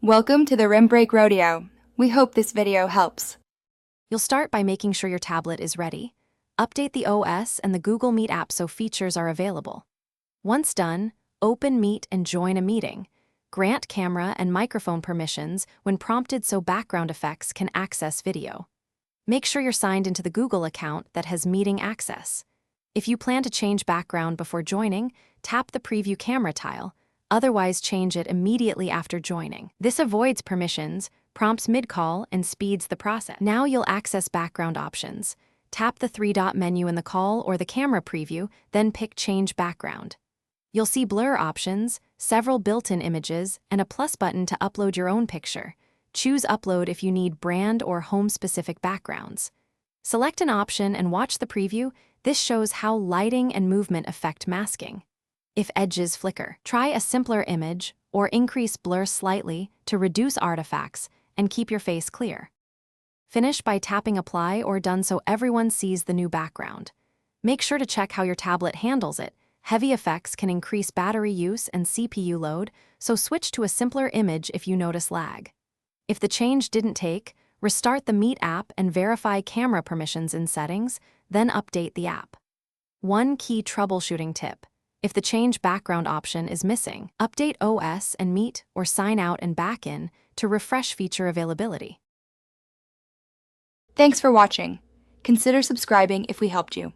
Welcome to the Rim Break Rodeo. We hope this video helps. You'll start by making sure your tablet is ready. Update the OS and the Google Meet app so features are available. Once done, open Meet and join a meeting. Grant camera and microphone permissions when prompted so background effects can access video. Make sure you're signed into the Google account that has meeting access. If you plan to change background before joining, tap the preview camera tile. Otherwise, change it immediately after joining. This avoids permissions, prompts mid-call, and speeds the process. Now you'll access background options. Tap the three-dot menu in the call or the camera preview, then pick Change Background. You'll see blur options, several built-in images, and a plus button to upload your own picture. Choose Upload if you need brand or home-specific backgrounds. Select an option and watch the preview. This shows how lighting and movement affect masking. If edges flicker, try a simpler image or increase blur slightly to reduce artifacts and keep your face clear. Finish by tapping Apply or Done so everyone sees the new background. Make sure to check how your tablet handles it. Heavy effects can increase battery use and CPU load, so switch to a simpler image if you notice lag. If the change didn't take, restart the Meet app and verify camera permissions in Settings, then update the app. One key troubleshooting tip: if the Change Background option is missing, update OS and Meet or sign out and back in to refresh feature availability. Thanks for watching. Consider subscribing if we helped you.